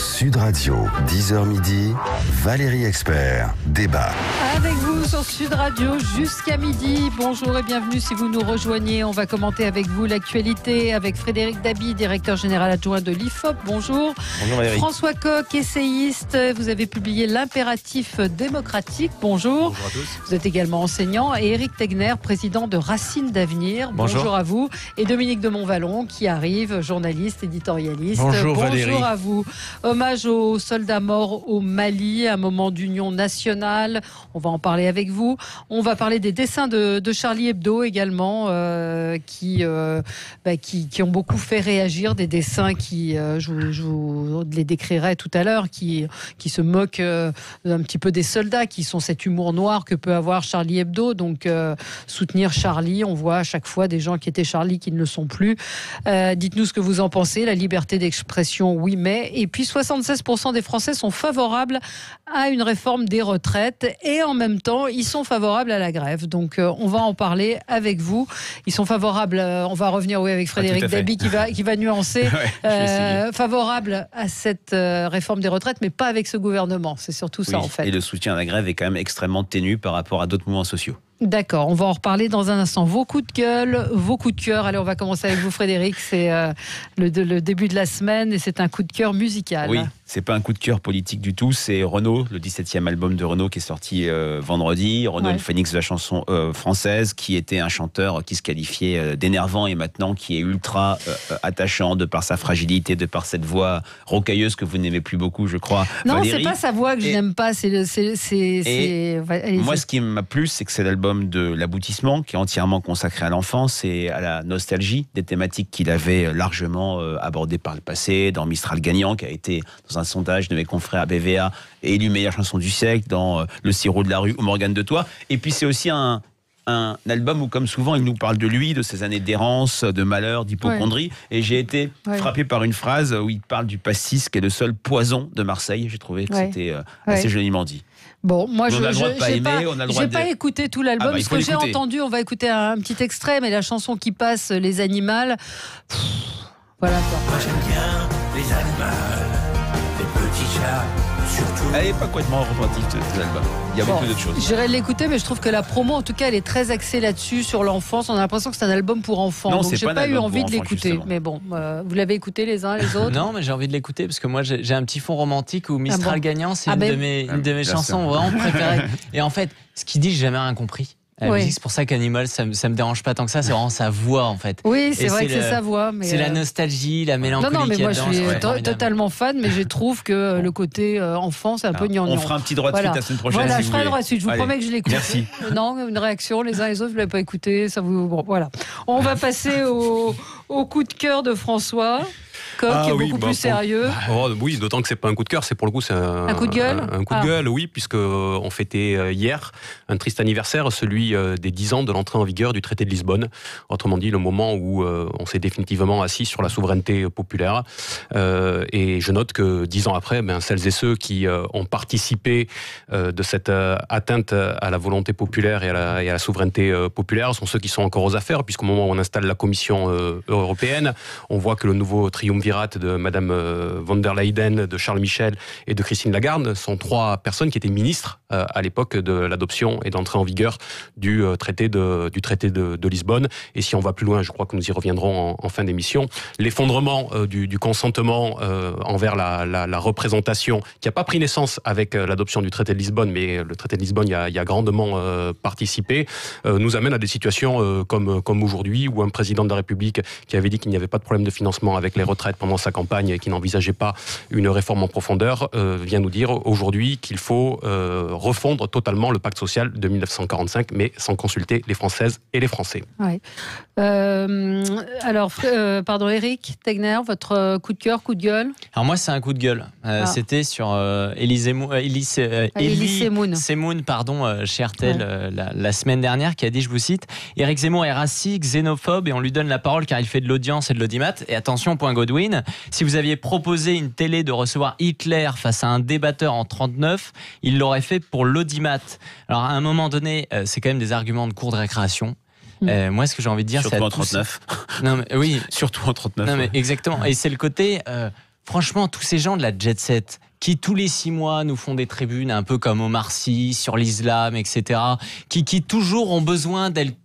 Sud Radio, 10h midi, Valérie Expert, débat. Avec vous sur Sud Radio jusqu'à midi. Bonjour et bienvenue si vous nous rejoignez. On va commenter avec vous l'actualité avec Frédéric Dabi, directeur général adjoint de l'IFOP. Bonjour. Bonjour Valérie. François Coq, essayiste. Vous avez publié L'impératif démocratique. Bonjour. Bonjour à tous. Vous êtes également enseignant. Et Éric Tegner, président de Racines d'Avenir. Bonjour à vous. Et Dominique de Montvalon qui arrive, journaliste, éditorialiste. Bonjour Valérie. Bonjour à vous. Hommage aux soldats morts au Mali, un moment d'union nationale. On va en parler avec vous. On va parler des dessins de Charlie Hebdo également, qui ont beaucoup fait réagir. Des dessins qui, je vous les décrirai tout à l'heure, qui se moquent un petit peu des soldats, qui sont cet humour noir que peut avoir Charlie Hebdo. Donc, soutenir Charlie, on voit à chaque fois des gens qui étaient Charlie qui ne le sont plus. Dites-nous ce que vous en pensez. La liberté d'expression, oui, mais. Et puis, 76% des Français sont favorables à une réforme des retraites et en même temps, ils sont favorables à la grève. Donc, on va en parler avec vous. Ils sont favorables, on va revenir avec Frédéric Dabi qui va nuancer, favorables à cette réforme des retraites, mais pas avec ce gouvernement. C'est surtout ça en fait. Et le soutien à la grève est quand même extrêmement ténu par rapport à d'autres mouvements sociaux. D'accord, on va en reparler dans un instant. Vos coups de gueule, vos coups de cœur. Allez, on va commencer avec vous Frédéric. C'est le début de la semaine et c'est un coup de cœur musical. Oui, c'est pas un coup de cœur politique du tout. C'est Renaud, le 17e album de Renaud qui est sorti vendredi. Renaud, le phénix de la chanson française, qui était un chanteur qui se qualifiait d'énervant et maintenant qui est ultra attachant de par sa fragilité, de par cette voix rocailleuse que vous n'aimez plus beaucoup, je crois. Non, Valérie. c'est pas sa voix que je n'aime pas. Moi, ce qui m'a plu, c'est que c'est l'album de l'aboutissement qui est entièrement consacré à l'enfance et à la nostalgie, des thématiques qu'il avait largement abordées par le passé, dans Mistral gagnant, qui a été dans un sondage de mes confrères à BVA élu meilleure chanson du siècle, dans Le sirop de la rue ou Morgane de Toi. Et puis c'est aussi un album où, comme souvent, il nous parle de lui, de ses années d'errance, de malheur, d'hypocondrie. Et j'ai été frappé par une phrase où il parle du pastis, qui est le seul poison de Marseille. J'ai trouvé que c'était assez joliment dit. Bon, moi, on a le droit de pas aimer, on a le droit de... pas écouté tout l'album. Ce que j'ai entendu, on va écouter un petit extrait, mais la chanson qui passe, Les Animals, voilà quoi. Moi j'aime bien les animaux, les petits chats, surtout. Elle n'est pas complètement représentative de l'album. Il y a beaucoup d'autres choses. J'irai l'écouter, mais je trouve que la promo, en tout cas, elle est très axée là-dessus, sur l'enfance. On a l'impression que c'est un album pour enfants. Non, donc j'ai pas eu envie de l'écouter. Justement. Mais bon, vous l'avez écouté les uns les autres? Non, mais j'ai envie de l'écouter parce que moi j'ai un petit fond romantique où Mistral gagnant, c'est une de mes chansons vraiment préférées. Et en fait, ce qu'il dit, j'ai jamais rien compris. La musique, c'est pour ça qu'Animal, ça me dérange pas tant que ça. C'est vraiment sa voix, en fait. Oui, c'est vrai que c'est sa voix. Mais c'est la nostalgie, la mélancolie. Non, mais moi, je suis formidable. totalement fan, mais je trouve que le côté enfant, c'est un peu gnangnan. On fera un petit droit de suite la semaine prochaine. Voilà, si je ferai un droit de suite. Je vous promets que je l'écoute. Merci. Non, une réaction, les uns et les autres, vous l'avez pas écouté. Ça vous... Bon, voilà. On va passer au coup de cœur de François Coq, qui est beaucoup plus sérieux. Oui, d'autant que c'est pas un coup de cœur, c'est pour le coup un coup de gueule. Un coup de gueule, oui, puisque on fêtait hier un triste anniversaire, celui des 10 ans de l'entrée en vigueur du traité de Lisbonne. Autrement dit, le moment où on s'est définitivement assis sur la souveraineté populaire. Et je note que 10 ans après, celles et ceux qui ont participé de cette atteinte à la volonté populaire et à la souveraineté populaire sont ceux qui sont encore aux affaires, puisqu'au moment où on installe la Commission européenne, on voit que le nouveau triumvirat de Madame von der Leyen, de Charles Michel et de Christine Lagarde sont 3 personnes qui étaient ministres à l'époque de l'adoption et d'entrée en vigueur du traité de Lisbonne. Et si on va plus loin, je crois que nous y reviendrons en fin d'émission, l'effondrement du consentement envers la représentation, qui n'a pas pris naissance avec l'adoption du traité de Lisbonne, mais le traité de Lisbonne y a grandement participé, nous amène à des situations comme aujourd'hui, où un président de la République qui avait dit qu'il n'y avait pas de problème de financement avec les retraites pendant sa campagne et qui n'envisageait pas une réforme en profondeur, vient nous dire aujourd'hui qu'il faut refondre totalement le pacte social de 1945, mais sans consulter les Françaises et les Français. Ouais. Alors, Éric Tegner, votre coup de cœur, coup de gueule? Alors moi, c'est un coup de gueule. C'était sur Elie Semoun, chez RTL, la semaine dernière, qui a dit, je vous cite, « Éric Zemmour est raciste, xénophobe et on lui donne la parole car il fait de l'audience et de l'audimat. Et attention, point Godwin, si vous aviez proposé une télé de recevoir Hitler face à un débatteur en 39, il l'aurait fait pour l'audimat. » Alors à un moment donné, c'est quand même des arguments de cours de récréation. Moi, ce que j'ai envie de dire, surtout en 39. Non, mais, oui. Surtout en 39. Non, mais exactement. Et c'est le côté... franchement, tous ces gens de la jet set qui tous les 6 mois nous font des tribunes un peu comme Omar Sy sur l'islam, etc., qui toujours ont besoin d'être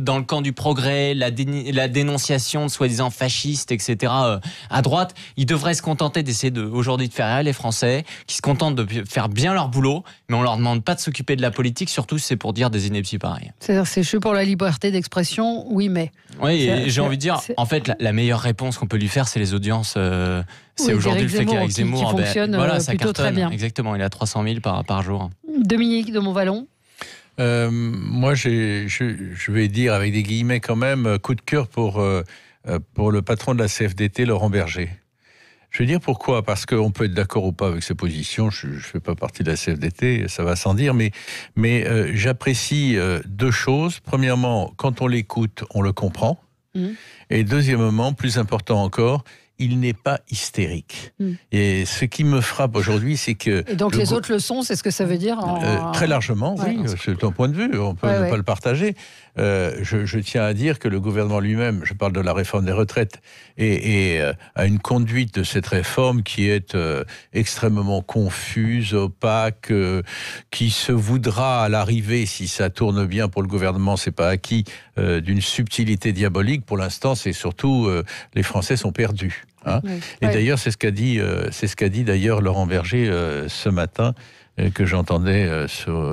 dans le camp du progrès, la dénonciation de soi-disant fascistes, etc., à droite, ils devraient se contenter d'essayer aujourd'hui de faire rire les Français, qui se contentent de faire bien leur boulot, mais on leur demande pas de s'occuper de la politique, surtout si c'est pour dire des inepties pareilles. C'est-à-dire, je suis pour la liberté d'expression, oui, mais... Oui, et j'ai envie de dire, en fait, la meilleure réponse qu'on peut lui faire, c'est les audiences... C'est aujourd'hui le fait qu'Éric Zemmour qui fonctionne ça plutôt cartonne. très bien. Exactement, il a 300 000 par jour. Dominique de Montvalon. Moi, je vais dire avec des guillemets quand même, coup de cœur pour le patron de la CFDT, Laurent Berger. Je vais dire pourquoi, parce qu'on peut être d'accord ou pas avec ses positions, je ne fais pas partie de la CFDT, ça va sans dire, mais j'apprécie 2 choses. Premièrement, quand on l'écoute, on le comprend. Et deuxièmement, plus important encore, il n'est pas hystérique. Et ce qui me frappe aujourd'hui, c'est que... Et donc les autres le sont, c'est ce que ça veut dire très largement, oui, c'est ton point de vue, on peut ne pas le partager. Je tiens à dire que le gouvernement lui-même, je parle de la réforme des retraites, et a une conduite de cette réforme qui est extrêmement confuse, opaque, qui se voudra à l'arrivée, si ça tourne bien pour le gouvernement, c'est pas acquis, d'une subtilité diabolique. Pour l'instant, c'est surtout les Français sont perdus. Hein. Et d'ailleurs, c'est ce qu'a dit d'ailleurs Laurent Berger ce matin, que j'entendais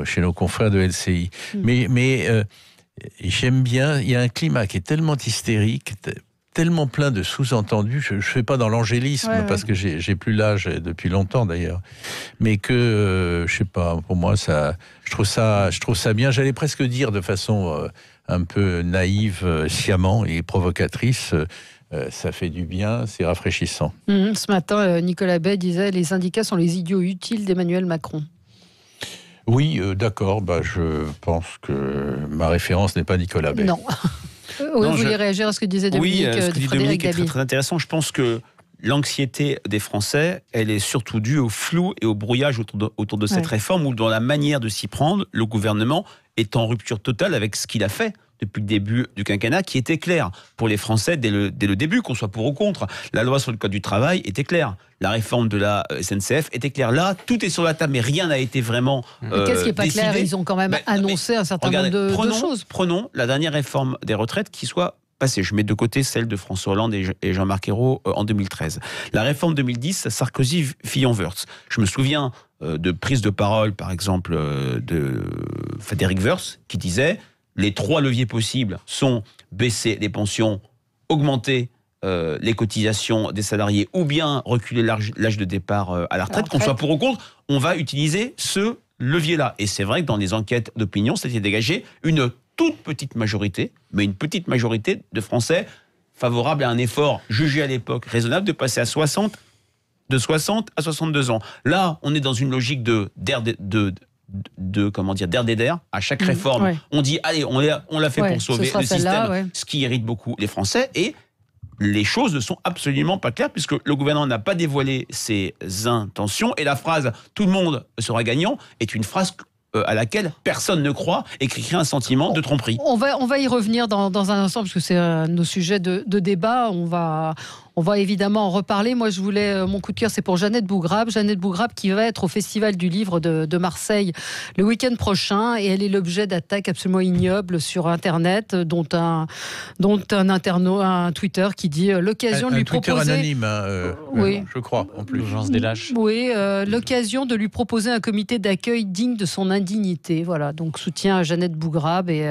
chez nos confrères de LCI. Mais j'aime bien, il y a un climat qui est tellement hystérique, tellement plein de sous-entendus, je ne fais pas dans l'angélisme, parce que j'ai plus l'âge depuis longtemps d'ailleurs, mais que, je sais pas, pour moi, je trouve ça bien, j'allais presque dire de façon un peu naïve, sciemment et provocatrice, ça fait du bien, c'est rafraîchissant. Ce matin, Nicolas Bay disait « Les syndicats sont les idiots utiles d'Emmanuel Macron ». Oui, d'accord, je pense que ma référence n'est pas Nicolas Bay. Non. Vous vouliez réagir à ce que disait Dominique, ce que dit Frédéric Dominique est très intéressant. Je pense que l'anxiété des Français, elle est surtout due au flou et au brouillage autour de cette réforme, où dans la manière de s'y prendre, le gouvernement est en rupture totale avec ce qu'il a fait depuis le début du quinquennat, qui était clair pour les Français dès le début, qu'on soit pour ou contre. La loi sur le code du travail était claire. La réforme de la SNCF était claire. Là, tout est sur la table, mais rien n'a été vraiment qu'est-ce qui n'est pas décidé. clair ? Ils ont quand même annoncé un certain nombre de choses. Prenons la dernière réforme des retraites qui soit passée. Je mets de côté celle de François Hollande et Jean-Marc Ayrault en 2013. La réforme 2010, Sarkozy-Fillon-Wörth. Je me souviens de prises de parole, par exemple, de Frédéric Wörth, qui disait... Les 3 leviers possibles sont baisser les pensions, augmenter les cotisations des salariés ou bien reculer l'âge de départ à la retraite. Qu'on soit pour ou contre, on va utiliser ce levier-là. Et c'est vrai que dans les enquêtes d'opinion, ça s'est dégagé une toute petite majorité, mais une petite majorité de Français favorables à un effort jugé à l'époque raisonnable de passer de 60 à 62 ans. Là, on est dans une logique d'air d'aider. À chaque réforme, on dit allez, on l'a fait pour sauver le système, ce qui irrite beaucoup les Français, et les choses ne sont absolument pas claires puisque le gouvernement n'a pas dévoilé ses intentions, et la phrase « tout le monde sera gagnant » est une phrase à laquelle personne ne croit et qui crée un sentiment de tromperie. On va y revenir dans un instant, parce que c'est un de nos sujets de débat. On va évidemment en reparler. Moi, je voulais, mon coup de cœur, c'est pour Jeannette Bougrabe. Jeannette Bougrabe qui va être au Festival du Livre de Marseille le week-end prochain, et elle est l'objet d'attaques absolument ignobles sur Internet, dont un internaute, un Twitter qui dit l'occasion de lui proposer... Un Twitter anonyme, je crois, en plus. L'urgence des lâches. Oui, l'occasion de lui proposer un comité d'accueil digne de son indignité. Voilà, donc soutien à Jeannette Bougrabe et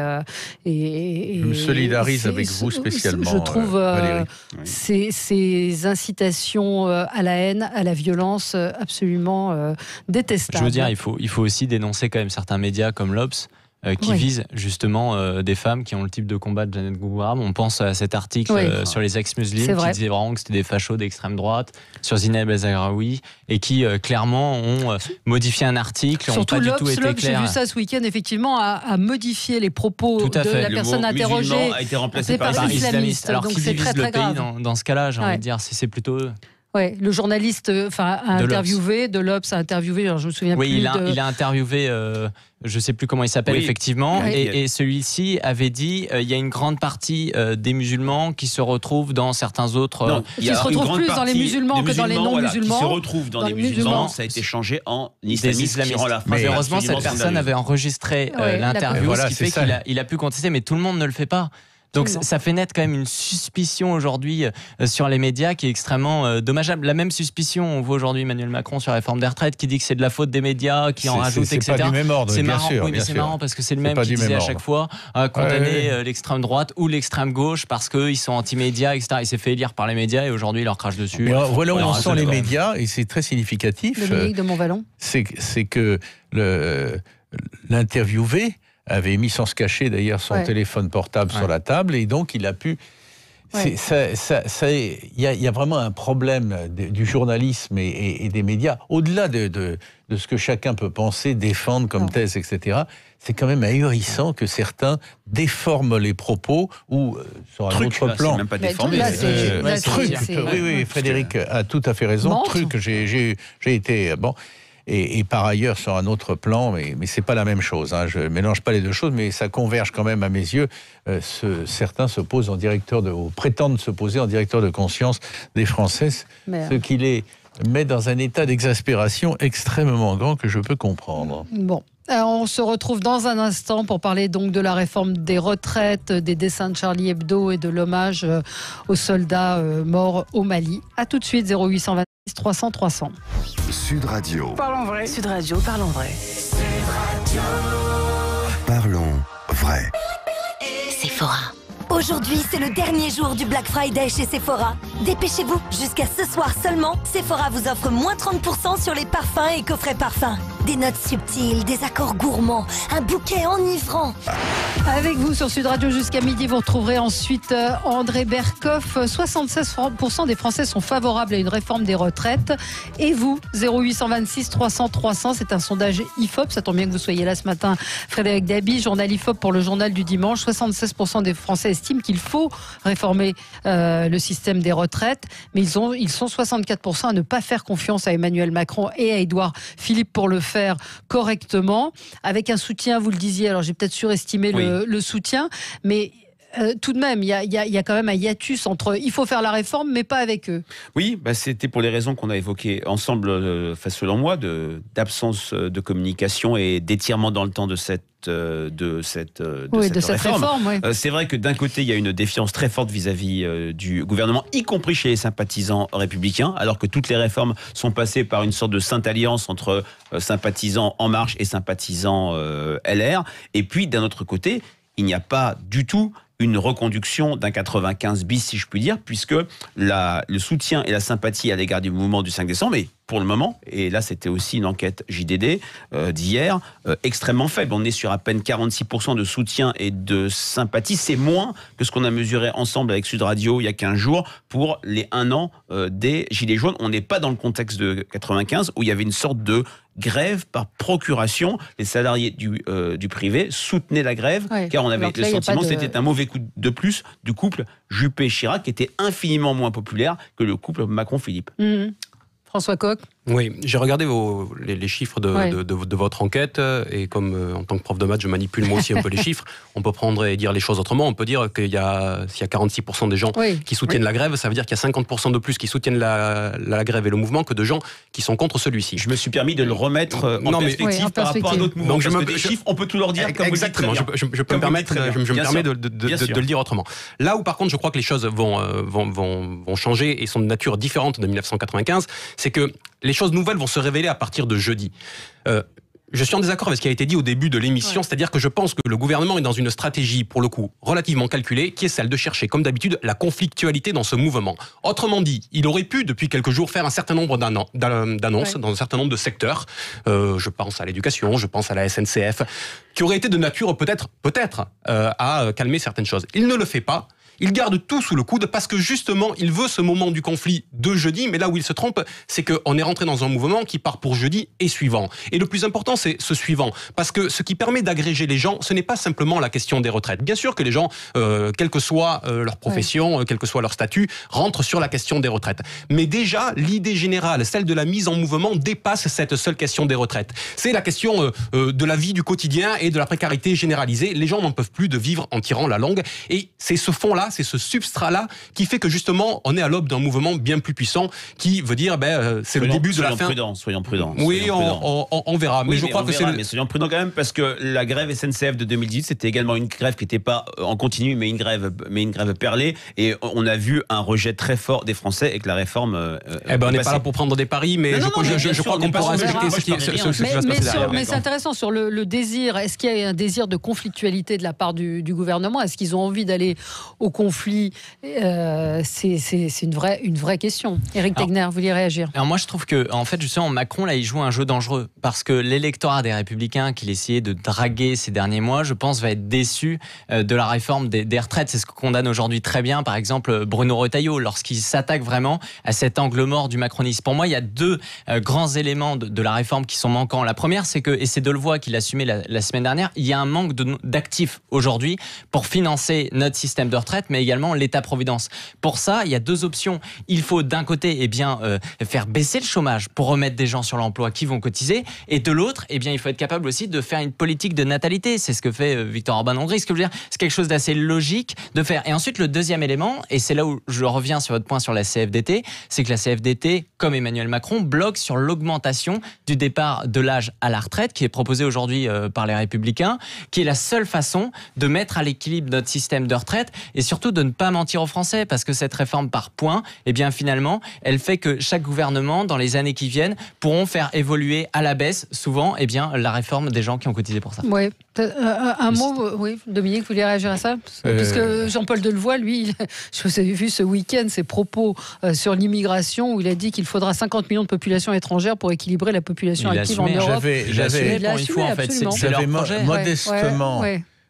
je me solidarise avec vous spécialement. Je trouve Valérie. ces incitations à la haine, à la violence, absolument détestables. Je veux dire, il faut aussi dénoncer quand même certains médias comme l'Obs, qui visent justement des femmes qui ont le type de combat de Jeannette Bougrabe. On pense à cet article sur les ex-musulmans qui disaient vraiment que c'était des fachos d'extrême droite, sur Zineb El Zaghraoui, et qui clairement ont modifié un article, n'ont pas du tout été clairs. J'ai vu ça ce week-end, effectivement, à modifier les propos de la personne interrogée. Le mot a été remplacé par islamiste. Alors donc qui c'est divise très, le très pays grave. dans ce cas-là, j'ai envie de dire, c'est plutôt eux. Ouais, le journaliste a interviewé, de l'Obs a interviewé, alors je me souviens plus. Il a interviewé, je ne sais plus comment il s'appelle effectivement, et celui-ci avait dit il y a une grande partie des musulmans qui se retrouvent dans certains autres... Non, qui se retrouvent plus dans les musulmans que dans les non-musulmans. Qui se retrouvent dans les musulmans, ça a été changé en islamistes. Mais heureusement, cette personne avait enregistré l'interview, ce qui fait qu'il a pu contester, mais tout le monde ne le fait pas. Donc ça fait naître quand même une suspicion aujourd'hui sur les médias qui est extrêmement dommageable. La même suspicion, on voit aujourd'hui Emmanuel Macron sur la réforme des retraites qui dit que c'est de la faute des médias, qui en rajoute, etc. C'est pas du même ordre, bien sûr. Oui, mais c'est marrant parce que c'est le même qui disait à chaque fois condamner l'extrême droite ou l'extrême gauche parce qu'ils sont anti-médias, etc. Il s'est fait élire par les médias et aujourd'hui il leur crache dessus. Mais voilà où en sont les médias et c'est très significatif. Dominique de Montvalon. C'est que l'interviewé avait mis sans se cacher d'ailleurs son téléphone portable sur la table et donc il a pu... Il y a vraiment un problème du journalisme et des médias, au-delà de ce que chacun peut penser, défendre comme thèse, etc. C'est quand même ahurissant que certains déforment les propos ou sur un autre plan. C'est même pas déformé. Oui, Frédéric a tout à fait raison. J'ai été... Et par ailleurs, sur un autre plan, mais c'est pas la même chose. Je mélange pas les deux choses, mais ça converge quand même à mes yeux. Certains se posent ou prétendent se poser en directeur de conscience des Français, ce qui les met dans un état d'exaspération extrêmement grand que je peux comprendre. Bon. On se retrouve dans un instant pour parler donc de la réforme des retraites, des dessins de Charlie Hebdo et de l'hommage aux soldats morts au Mali. À tout de suite, 0826 300 300. Sud Radio. Parlons vrai. Sud Radio, parlons vrai. Sud Radio. Parlons vrai. Sephora. Aujourd'hui, c'est le dernier jour du Black Friday chez Sephora. Dépêchez-vous, jusqu'à ce soir seulement, Sephora vous offre moins 30% sur les parfums et coffrets parfums. Des notes subtiles, des accords gourmands, un bouquet enivrant. Avec vous sur Sud Radio jusqu'à midi, vous retrouverez ensuite André Berkoff. 76% des Français sont favorables à une réforme des retraites. Et vous, 0826 300 300, c'est un sondage IFOP. Ça tombe bien que vous soyez là ce matin. Frédéric Dabi, journal IFOP pour le journal du dimanche. 76% des Français estiment qu'il faut réformer le système des retraites. Mais ils sont 64% à ne pas faire confiance à Emmanuel Macron et à Édouard Philippe pour le faire correctement. Avec un soutien, vous le disiez, alors j'ai peut-être surestimé le soutien, mais tout de même, il y a quand même un hiatus entre il faut faire la réforme, mais pas avec eux. Oui, c'était pour les raisons qu'on a évoquées ensemble, selon moi, d'absence de communication et d'étirement dans le temps de cette réforme. C'est vrai que d'un côté, il y a une défiance très forte vis-à-vis du gouvernement, y compris chez les sympathisants républicains, alors que toutes les réformes sont passées par une sorte de sainte alliance entre sympathisants En Marche et sympathisants LR. Et puis, d'un autre côté, il n'y a pas du tout une reconduction d'un 95 bis, si je puis dire, puisque le soutien et la sympathie à l'égard du mouvement du 5 décembre est pour le moment, et là c'était aussi une enquête JDD d'hier, extrêmement faible. On est sur à peine 46% de soutien et de sympathie. C'est moins que ce qu'on a mesuré ensemble avec Sud Radio il y a 15 jours pour les 1 an des Gilets jaunes. On n'est pas dans le contexte de 95 où il y avait une sorte de grève par procuration. Les salariés du privé soutenaient la grève, car on avait le sentiment que c'était un mauvais coup de plus du couple Juppé-Chirac, qui était infiniment moins populaire que le couple Macron-Philippe. François Coq. Oui, j'ai regardé les chiffres de votre enquête et comme en tant que prof de maths, je manipule moi aussi un peu les chiffres. On peut prendre et dire les choses autrement. On peut dire s'il y a 46% des gens qui soutiennent la grève, ça veut dire qu'il y a 50% de plus qui soutiennent la grève et le mouvement que de gens qui sont contre celui-ci. Je me suis permis de le remettre en perspective par rapport à d'autres mouvements. Donc des chiffres, on peut tout leur dire. Exactement. Je me permets de le dire autrement. Là où par contre je crois que les choses vont changer et sont de nature différente de 1995, c'est que les choses nouvelles vont se révéler à partir de jeudi. Je suis en désaccord avec ce qui a été dit au début de l'émission, c'est-à-dire que je pense que le gouvernement est dans une stratégie, pour le coup, relativement calculée, qui est celle de chercher, comme d'habitude, la conflictualité dans ce mouvement. Autrement dit, il aurait pu, depuis quelques jours, faire un certain nombre d'annonces dans un certain nombre de secteurs. Je pense à l'éducation, je pense à la SNCF, qui auraient été de nature peut-être à calmer certaines choses. Il ne le fait pas. Il garde tout sous le coude parce que justement, il veut ce moment du conflit de jeudi, mais là où il se trompe, c'est qu'on est rentré dans un mouvement qui part pour jeudi et suivant. Et le plus important, c'est ce suivant. Parce que ce qui permet d'agréger les gens, ce n'est pas simplement la question des retraites. Bien sûr que les gens, quelle que soit leur profession, quel que soit leur statut, rentrent sur la question des retraites. Mais déjà, l'idée générale, celle de la mise en mouvement, dépasse cette seule question des retraites. C'est la question de la vie du quotidien et de la précarité généralisée. Les gens n'en peuvent plus de vivre en tirant la langue. Et c'est ce fond-là, c'est ce substrat-là qui fait que justement, on est à l'aube d'un mouvement bien plus puissant qui veut dire, c'est le début de la fin. Soyons prudents. Oui, on verra. Mais je crois que c'est mais soyons prudents quand même, parce que la grève SNCF de 2018, c'était également une grève qui n'était pas en continu, mais une grève perlée. Et on a vu un rejet très fort des Français et que la réforme. on n'est pas là pour prendre des paris, mais je crois qu'on pourra expliquer ce qui va se passer derrière. Mais c'est intéressant sur le désir. Est-ce qu'il y a un désir de conflictualité de la part du gouvernement? Est-ce qu'ils ont envie d'aller au conflit? C'est une vraie question. Éric Tegner, vous vouliez réagir? Alors moi, je trouve que, en fait, justement, Macron, là, il joue un jeu dangereux parce que l'électorat des Républicains qu'il essayait de draguer ces derniers mois, je pense, va être déçu de la réforme des retraites. C'est ce que condamne aujourd'hui très bien, par exemple, Bruno Retailleau, lorsqu'il s'attaque vraiment à cet angle mort du macronisme. Pour moi, il y a deux grands éléments de la réforme qui sont manquants. La première, c'est que, et c'est Delevoye qui l'assumait la semaine dernière, il y a un manque d'actifs aujourd'hui pour financer notre système de retraite, mais également l'État-providence. Pour ça, il y a deux options. Il faut d'un côté, faire baisser le chômage pour remettre des gens sur l'emploi qui vont cotiser, et de l'autre, il faut être capable aussi de faire une politique de natalité. C'est ce que fait Viktor Orban-Hongrie. Ce que je veux dire, c'est quelque chose d'assez logique de faire. Et ensuite, le deuxième élément, et c'est là où je reviens sur votre point sur la CFDT, c'est que la CFDT, comme Emmanuel Macron, bloque sur l'augmentation du départ de l'âge à la retraite qui est proposée aujourd'hui par les Républicains, qui est la seule façon de mettre à l'équilibre notre système de retraite et surtout de ne pas mentir aux Français, parce que cette réforme par points, finalement, elle fait que chaque gouvernement, dans les années qui viennent, pourront faire évoluer à la baisse, souvent, la réforme des gens qui ont cotisé pour ça. Oui. Un mot, oui, Dominique, vous voulez réagir à ça? Puisque Jean-Paul Delevoye, lui, je vous ai vu ce week-end ses propos sur l'immigration, où il a dit qu'il faudra 50 millions de population étrangère pour équilibrer la population active en Europe. J'avais modestement,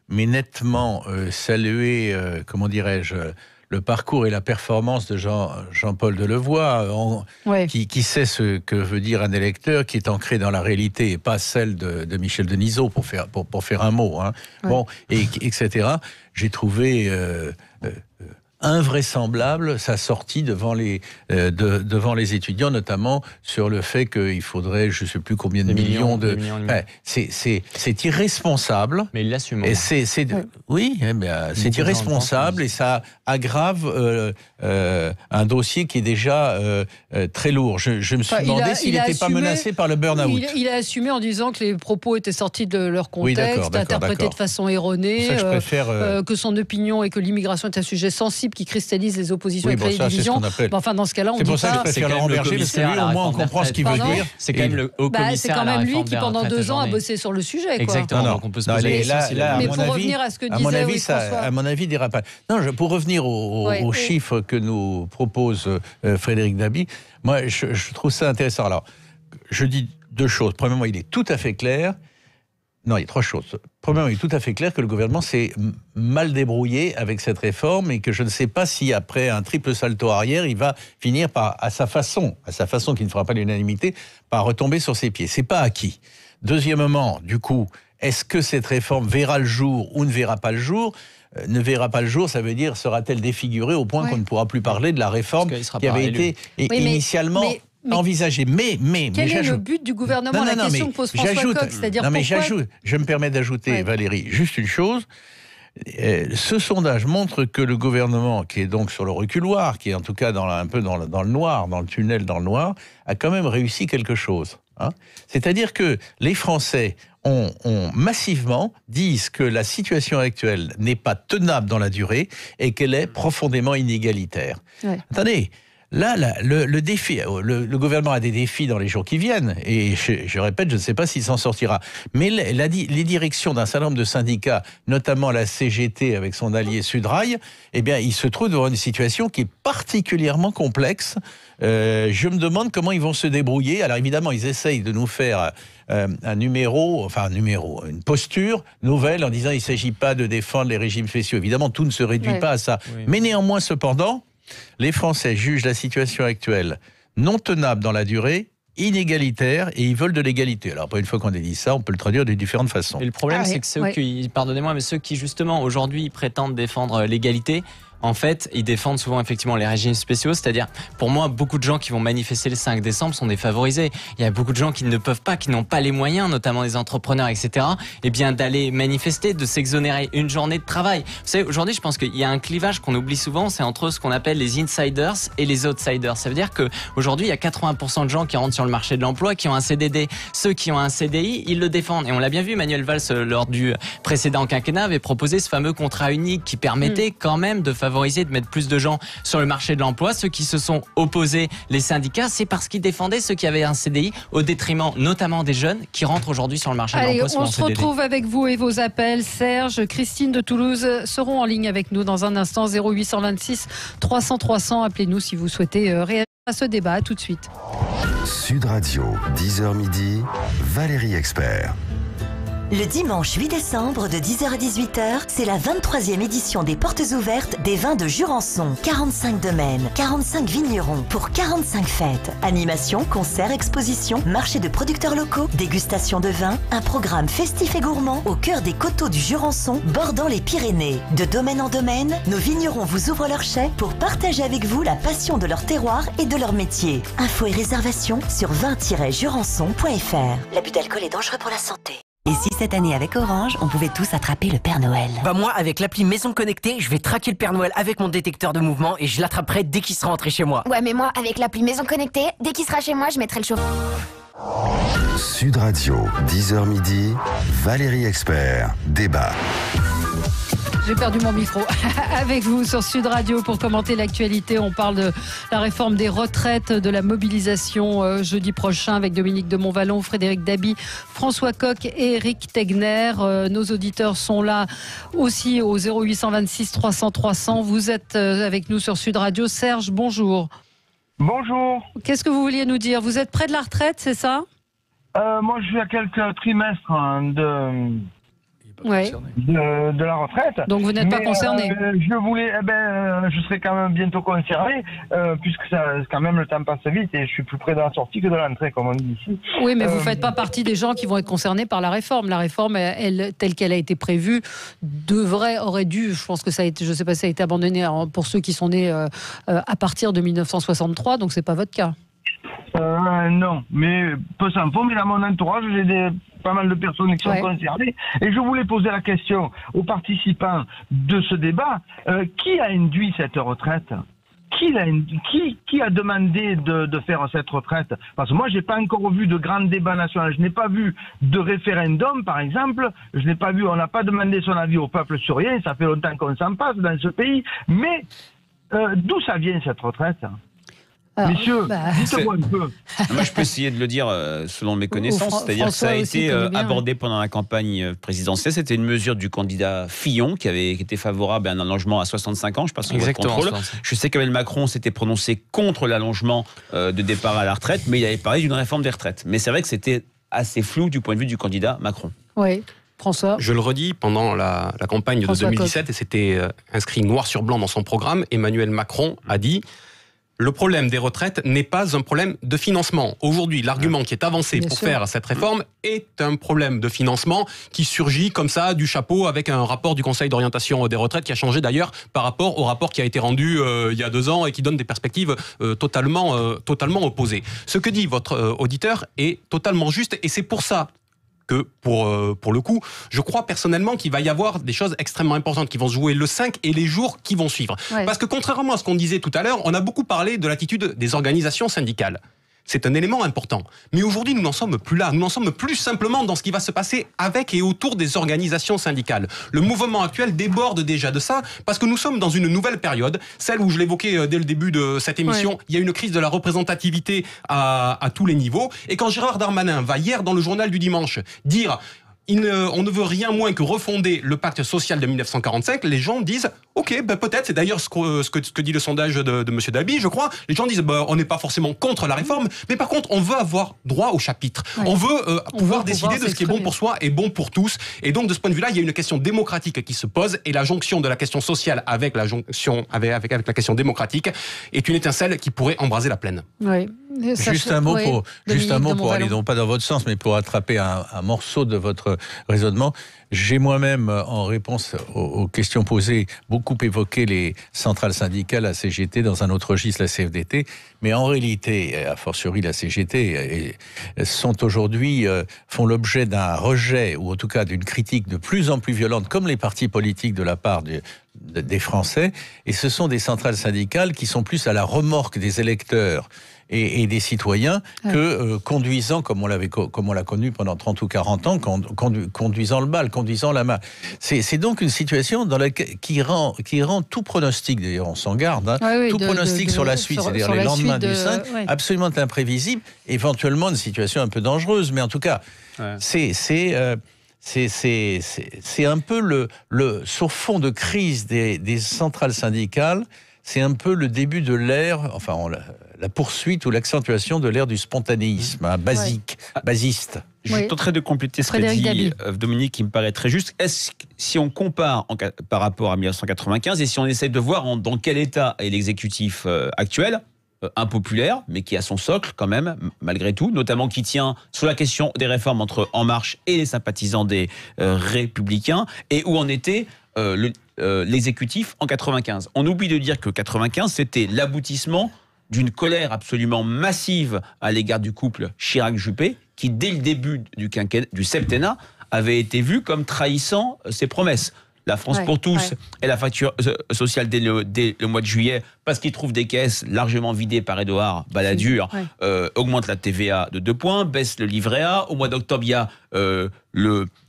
mais nettement salué, comment dirais-je, le parcours et la performance de Jean-Paul Delevoye, qui sait ce que veut dire un électeur, qui est ancré dans la réalité et pas celle de Michel Denisot, pour faire un mot. Etc. J'ai trouvé invraisemblable sa sortie devant les étudiants, notamment sur le fait qu'il faudrait je ne sais plus combien de millions de... C'est irresponsable. Mais il l'assume. Oui, c'est irresponsable et ça aggrave un dossier qui est déjà très lourd. Je me suis demandé s'il n'était pas menacé par le burn-out. Il a assumé en disant que les propos étaient sortis de leur contexte, interprétés de façon erronée, que son opinion et que l'immigration est un sujet sensible qui cristallise les oppositions et crée des divisions. Enfin, dans ce cas-là, on dit pas... C'est pour ça que je préfère Laurent Berger, parce que lui, au moins, on comprend ce qu'il veut dire. C'est quand même le haut commissaire. C'est quand même lui qui, pendant 2 ans, a bossé sur le sujet. Exactement. Donc on peut se poser la question. Mais pour revenir à ce que disait François... À mon avis, dérapage. Non, pour revenir aux chiffres que nous propose Frédéric Dabi, moi, je trouve ça intéressant. Alors, je dis 2 choses. Premièrement, il est tout à fait clair... Non, il y a 3 choses. Premièrement, il est tout à fait clair que le gouvernement s'est mal débrouillé avec cette réforme et que je ne sais pas si, après un triple salto arrière, il va finir par, à sa façon qui ne fera pas l'unanimité, par retomber sur ses pieds. C'est pas acquis. Deuxièmement, du coup, est-ce que cette réforme verra le jour ou ne verra pas le jour ? Ne verra pas le jour, ça veut dire sera-t-elle défigurée au point qu'on ne pourra plus parler de la réforme qui avait été initialement... envisagé, mais quel est le but du gouvernement? La question que pose François Coq, c'est-à-dire pourquoi... Je me permets d'ajouter, Valérie, juste une chose. Ce sondage montre que le gouvernement, qui est donc sur le reculoir, qui est en tout cas un peu dans le noir, dans le tunnel dans le noir, a quand même réussi quelque chose. C'est-à-dire que les Français ont massivement disent que la situation actuelle n'est pas tenable dans la durée et qu'elle est profondément inégalitaire. Attendez, Là, le défi, le gouvernement a des défis dans les jours qui viennent, et je répète, je ne sais pas s'il s'en sortira. Mais les directions d'un certain nombre de syndicats, notamment la CGT avec son allié Sudrail, eh bien, ils se trouvent devant une situation qui est particulièrement complexe. Je me demande comment ils vont se débrouiller. Alors évidemment, ils essayent de nous faire une posture nouvelle en disant il ne s'agit pas de défendre les régimes spéciaux. Évidemment, tout ne se réduit pas à ça. Oui. Mais néanmoins, cependant, les Français jugent la situation actuelle non tenable dans la durée, inégalitaire, et ils veulent de l'égalité. Alors après, une fois qu'on a dit ça, on peut le traduire de différentes façons. Et le problème, c'est que ceux qui, pardonnez-moi, mais ceux qui justement aujourd'hui prétendent défendre l'égalité, en fait, ils défendent souvent effectivement les régimes spéciaux, c'est-à-dire, pour moi, beaucoup de gens qui vont manifester le 5 décembre sont défavorisés. Il y a beaucoup de gens qui ne peuvent pas, qui n'ont pas les moyens, notamment les entrepreneurs, etc., eh bien, d'aller manifester, de s'exonérer une journée de travail. Vous savez, aujourd'hui, je pense qu'il y a un clivage qu'on oublie souvent, c'est entre ce qu'on appelle les insiders et les outsiders. Ça veut dire qu'aujourd'hui, il y a 80% de gens qui rentrent sur le marché de l'emploi, qui ont un CDD. Ceux qui ont un CDI, ils le défendent. Et on l'a bien vu, Manuel Valls, lors du précédent quinquennat, avait proposé ce fameux contrat unique qui permettait quand même de favoriser, de mettre plus de gens sur le marché de l'emploi. Ceux qui se sont opposés, les syndicats, c'est parce qu'ils défendaient ceux qui avaient un CDI au détriment notamment des jeunes qui rentrent aujourd'hui sur le marché de l'emploi. On se retrouve avec vous et vos appels. Serge, Christine de Toulouse seront en ligne avec nous dans un instant. 0826 300 300. Appelez-nous si vous souhaitez réagir à ce débat. Tout de suite. Sud Radio, 10h midi, Valérie Expert. Le dimanche 8 décembre de 10h à 18h, c'est la 23e édition des Portes Ouvertes des vins de Jurançon. 45 domaines, 45 vignerons pour 45 fêtes. Animation, concerts, expositions, marché de producteurs locaux, dégustation de vins, un programme festif et gourmand au cœur des coteaux du Jurançon bordant les Pyrénées. De domaine en domaine, nos vignerons vous ouvrent leurs chais pour partager avec vous la passion de leur terroir et de leur métier. Infos et réservations sur vin-jurançon.fr. L'abus d'alcool est dangereux pour la santé. Et si cette année avec Orange, on pouvait tous attraper le Père Noël? Bah moi, avec l'appli Maison Connectée, je vais traquer le Père Noël avec mon détecteur de mouvement et je l'attraperai dès qu'il sera rentré chez moi. Ouais, mais moi, avec l'appli Maison Connectée, dès qu'il sera chez moi, je mettrai le chauffeur. Sud Radio, 10h midi, Valérie Expert, débat. J'ai perdu mon micro. Avec vous sur Sud Radio pour commenter l'actualité. On parle de la réforme des retraites, de la mobilisation jeudi prochain avec Dominique de Montvalon, Frédéric Dabi, François Coq et Éric Tegner. Nos auditeurs sont là aussi au 0826 300 300. Vous êtes avec nous sur Sud Radio. Serge, bonjour. Bonjour. Qu'est-ce que vous vouliez nous dire? Vous êtes près de la retraite, c'est ça? Moi, je suis à quelques trimestres de la retraite. Donc vous n'êtes pas concerné. Je serai quand même bientôt concerné, puisque quand même le temps passe vite et je suis plus près de la sortie que de l'entrée, comme on dit ici. Oui, mais vous ne faites pas partie des gens qui vont être concernés par la réforme. La réforme, elle, telle qu'elle a été prévue, aurait dû, je pense que ça a été, je ne sais pas si ça a été abandonné pour ceux qui sont nés à partir de 1963, donc c'est pas votre cas. Non, mais peu s'en faut, mais dans mon entourage, j'ai pas mal de personnes qui sont concernées. Et je voulais poser la question aux participants de ce débat, qui a induit cette retraite ? Qui a demandé de faire cette retraite? Parce que moi, j'ai pas encore vu de grand débat national. Je n'ai pas vu de référendum, par exemple. Je n'ai pas vu, on n'a pas demandé son avis au peuple sur rien. Ça fait longtemps qu'on s'en passe dans ce pays. Mais d'où ça vient, cette retraite? Messieurs, dites-moi un peu. Moi, je peux essayer de le dire selon mes connaissances. C'est-à-dire que ça a été abordé pendant la campagne présidentielle. C'était une mesure du candidat Fillon qui était favorable à un allongement à 65 ans. Je passe sur votre contrôle. Je sais qu'Emmanuel Macron s'était prononcé contre l'allongement de départ à la retraite, mais il avait parlé d'une réforme des retraites. Mais c'est vrai que c'était assez flou du point de vue du candidat Macron. Oui. François. Je le redis, pendant la campagne de 2017, et c'était inscrit noir sur blanc dans son programme, Emmanuel Macron a dit: le problème des retraites n'est pas un problème de financement. Aujourd'hui, l'argument qui est avancé pour faire cette réforme est un problème de financement qui surgit comme ça du chapeau avec un rapport du Conseil d'orientation des retraites qui a changé d'ailleurs par rapport au rapport qui a été rendu il y a 2 ans et qui donne des perspectives totalement opposées. Ce que dit votre auditeur est totalement juste et c'est pour ça que pour le coup, je crois personnellement qu'il va y avoir des choses extrêmement importantes qui vont se jouer le 5 et les jours qui vont suivre. Ouais. Parce que contrairement à ce qu'on disait tout à l'heure, on a beaucoup parlé de l'attitude des organisations syndicales. c'est un élément important. Mais aujourd'hui, nous n'en sommes plus là. Nous n'en sommes plus simplement dans ce qui va se passer avec et autour des organisations syndicales. Le mouvement actuel déborde déjà de ça, parce que nous sommes dans une nouvelle période, celle où je l'évoquais dès le début de cette émission, il y a une crise de la représentativité à tous les niveaux. Et quand Gérard Darmanin va hier dans le journal du dimanche dire... on ne veut rien moins que refonder le pacte social de 1945. Les gens disent, ok, ben peut-être, c'est d'ailleurs ce que dit le sondage de M. Dabi, je crois. Les gens disent, on n'est pas forcément contre la réforme, mais par contre, on veut avoir droit au chapitre. Ouais. On veut pouvoir décider de ce qui est bon pour soi et bon pour tous. Et donc, de ce point de vue-là, il y a une question démocratique qui se pose, et la jonction de la question sociale avec la question démocratique est une étincelle qui pourrait embraser la plaine. Oui. Juste un mot pour aller non pas dans votre sens, mais pour attraper un morceau de votre raisonnement. J'ai moi-même, en réponse aux questions posées, beaucoup évoqué les centrales syndicales, la CGT, dans un autre registre, la CFDT, mais en réalité, a fortiori la CGT, sont aujourd'hui, font l'objet d'un rejet, ou en tout cas d'une critique de plus en plus violente, comme les partis politiques de la part des Français, et ce sont des centrales syndicales qui sont plus à la remorque des électeurs et des citoyens que conduisant, comme on l'a connu pendant 30 ou 40 ans, conduisant le bal, conduisant la main. C'est donc une situation dans laquelle, qui rend tout pronostic, d'ailleurs on s'en garde, tout pronostic sur la suite, c'est-à-dire les lendemains du 5, absolument imprévisible, éventuellement une situation un peu dangereuse, mais en tout cas, c'est un peu sur fond de crise des centrales syndicales, c'est un peu le début de l'ère, enfin la poursuite ou l'accentuation de l'ère du spontanéisme, basiste. Je tenterai de compléter ce que dit Dominique, qui me paraît très juste. Si on compare par rapport à 1995 et si on essaie de voir dans quel état est l'exécutif actuel, impopulaire, mais qui a son socle quand même, malgré tout, notamment qui tient sur la question des réformes entre En Marche et les sympathisants des Républicains, et où en était l'exécutif en 95. On oublie de dire que 95, c'était l'aboutissement d'une colère absolument massive à l'égard du couple Chirac-Juppé, qui dès le début du septennat avait été vu comme trahissant ses promesses. La France pour tous et la facture sociale dès le mois de juillet, parce qu'ils trouvent des caisses largement vidées par Édouard Balladur, augmente la TVA de 2 points, baisse le livret A. Au mois d'octobre, il y a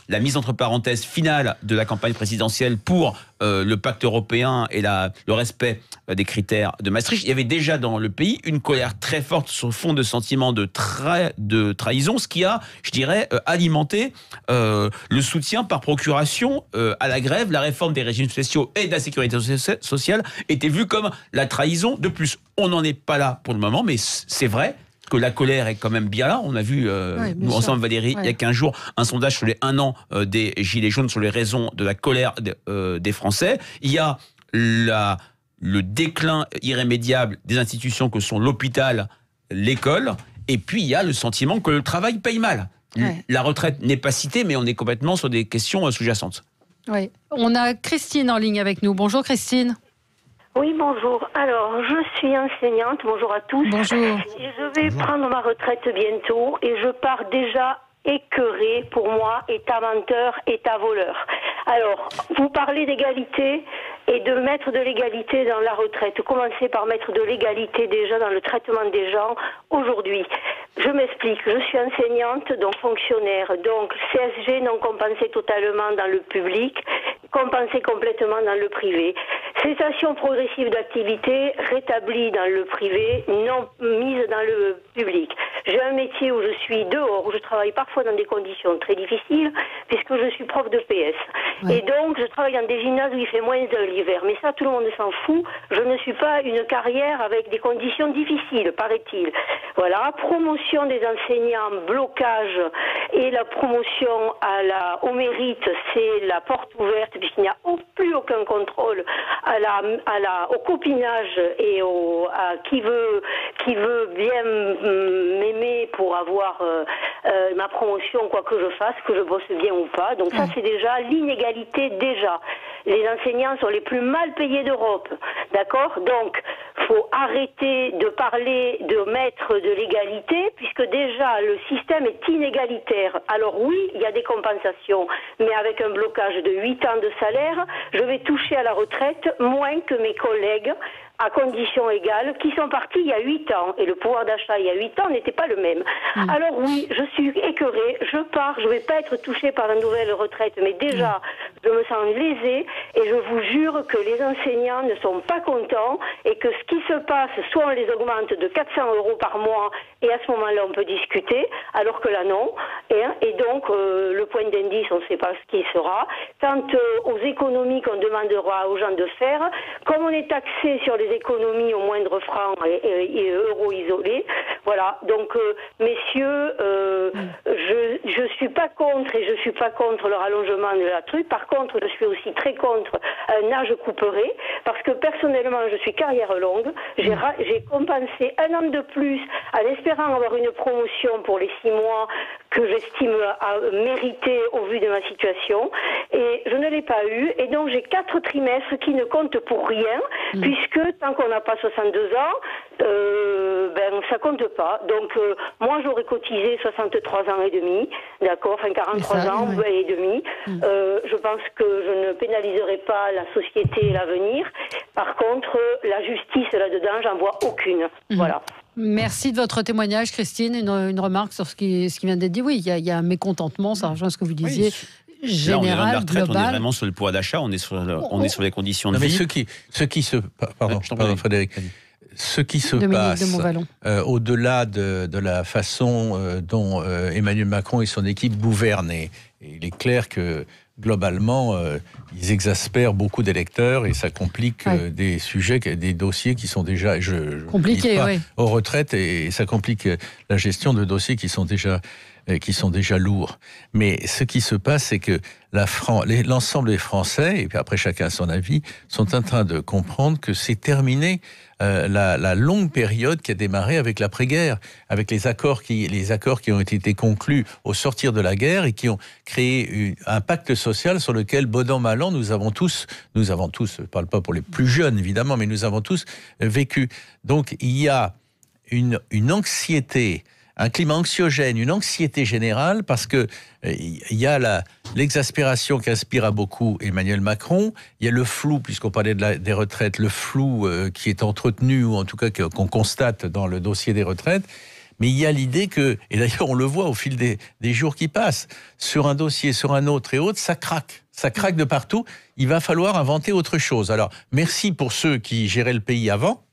la mise entre parenthèses finale de la campagne présidentielle pour le pacte européen et le respect des critères de Maastricht. Il y avait déjà dans le pays une colère très forte sur fond de sentiments de trahison, ce qui a, je dirais, alimenté le soutien par procuration à la grève. La réforme des régimes spéciaux et de la sécurité sociale était vue comme la trahison. De plus, on n'en est pas là pour le moment, mais c'est vrai que la colère est quand même bien là. On a vu, nous ensemble, Valérie, il y a 15 jours, un sondage sur les 1 an des Gilets jaunes sur les raisons de la colère des Français. Il y a le déclin irrémédiable des institutions que sont l'hôpital, l'école, et puis il y a le sentiment que le travail paye mal. La retraite n'est pas citée, mais on est complètement sur des questions sous-jacentes. Oui. On a Christine en ligne avec nous. Bonjour Christine. Oui, bonjour. Alors, je suis enseignante. Bonjour à tous. Bonjour. Et je vais prendre ma retraite bientôt et je pars déjà écœurée. Pour moi, état menteur, état voleur. Alors, vous parlez d'égalité et de mettre de l'égalité dans la retraite. Commencez par mettre de l'égalité déjà dans le traitement des gens aujourd'hui. Je m'explique. Je suis enseignante, donc fonctionnaire. Donc, CSG non compensé totalement dans le public, compensé complètement dans le privé. Cessation progressive d'activité rétablie dans le privé, non mise dans le public. J'ai un métier où je suis dehors, où je travaille parfois dans des conditions très difficiles, puisque je suis prof de PS. Et donc, je travaille dans des gymnases où il fait moins 1 l'hiver. Mais ça, tout le monde s'en fout. Je ne suis pas une carrière avec des conditions difficiles, paraît-il. Voilà, promotion des enseignants, blocage, et la promotion au mérite, c'est la porte ouverte, puisqu'il n'y a plus aucun contrôle au copinage et à qui veut bien m'aimer pour avoir ma promotion, quoi que je fasse, que je bosse bien ou pas. Donc ça, c'est déjà l'inégalité déjà. Les enseignants sont les plus mal payés d'Europe. D'accord ? Donc, faut arrêter de parler de maître de l'égalité, puisque déjà le système est inégalitaire. Alors oui, il y a des compensations, mais avec un blocage de 8 ans de salaire, je vais toucher à la retraite moins que mes collègues, à conditions égales, qui sont partis il y a 8 ans. Et le pouvoir d'achat il y a 8 ans n'était pas le même. Alors oui, je suis écœurée, je pars, je ne vais pas être touchée par la nouvelle retraite, mais déjà, je me sens lésée, et je vous jure que les enseignants ne sont pas contents, et que ce qui se passe, soit on les augmente de 400 € par mois, et à ce moment-là, on peut discuter, alors que là, non. Et donc, le point d'indice, on ne sait pas ce qui sera. Quant aux économies qu'on demandera aux gens de faire, comme on est taxé sur les économies au moindre franc et euros isolés, voilà. Donc, messieurs, je suis pas contre, et je suis pas contre le rallongement de la truc. Par contre, je suis aussi très contre un âge couperet, parce que personnellement, je suis carrière longue. J'ai compensé 1 an de plus en espérant avoir une promotion pour les 6 mois que j'estime à mériter au vu de ma situation, et je ne l'ai pas eu, et donc j'ai 4 trimestres qui ne comptent pour rien, puisque tant qu'on n'a pas 62 ans, ça compte pas. Donc moi j'aurais cotisé 63 ans et demi, d'accord, enfin 43 ans et demi. Je pense que je ne pénaliserai pas la société et l'avenir. Par contre, la justice là-dedans, j'en vois aucune. Voilà. Merci de votre témoignage, Christine. Une remarque sur ce qui vient d'être dit. Oui, il y a un mécontentement, ça rejoint ce que vous disiez. Oui. Général, là, on est retraite, global. on est vraiment sur le pouvoir d'achat, on est sur les conditions de vie. Mais pardon, Frédéric. Ce qui se passe au-delà de la façon dont Emmanuel Macron et son équipe gouvernent, et il est clair que globalement, ils exaspèrent beaucoup d'électeurs, et ça complique des sujets, des dossiers qui sont déjà compliqués aux retraites, et ça complique la gestion de dossiers qui sont déjà lourds. Mais ce qui se passe, c'est que l'ensemble des Français, et puis après chacun son avis, sont en train de comprendre que c'est terminé la longue période qui a démarré avec l'après-guerre, avec les accords qui ont été conclus au sortir de la guerre et qui ont créé un pacte social sur lequel, bon an, mal an, nous avons tous, je ne parle pas pour les plus jeunes évidemment, mais nous avons tous vécu. Donc il y a une anxiété, un climat anxiogène, une anxiété générale, parce que il y a l'exaspération qu'inspire à beaucoup Emmanuel Macron, il y a le flou, puisqu'on parlait des retraites, le flou qui est entretenu, ou en tout cas qu'on constate dans le dossier des retraites, mais il y a l'idée que, et d'ailleurs on le voit au fil des jours qui passent, sur un dossier, sur un autre et autre, ça craque de partout, il va falloir inventer autre chose. Alors, merci pour ceux qui géraient le pays avant,